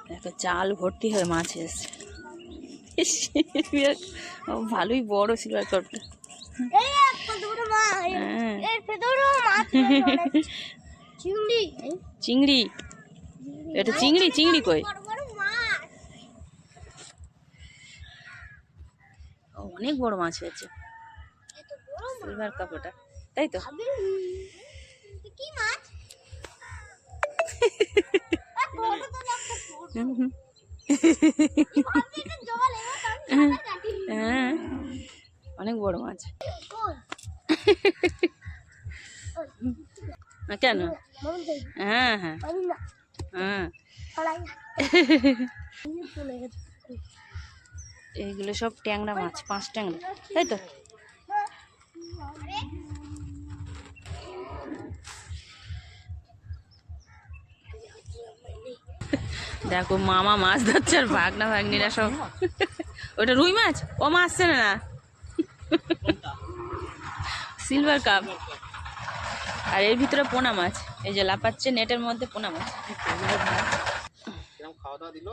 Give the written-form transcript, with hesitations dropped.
দেখো জাল ভর্তি হয়ে মাছ এসছে। ভালোই বড় সিলভার কাপটা। চিংড়ি, এটা চিংড়ি। চিংড়ি কই? অনেক বড় মাছ হয়েছে সিলভার কাপ ওটা, তাই তো? হ্যাঁ, অনেক বড় মাছ। কেন? হ্যাঁ হ্যাঁ হ্যাঁ, এইগুলো সব ট্যাংরা মাছ, 5 ট্যাংরা, তাই তো? দেখো মামা মাছ ধরছে আর ভাগনা ভাগ্নিরা সব। ওটা রুই মাছ? ও মাছ আসছে না, সিলভার কাপ। আর এর ভিতরে পোনা মাছ, এই যে লাপাচ্ছে নেটের মধ্যে পোনা মাছ। খাওয়া দাওয়া দিল।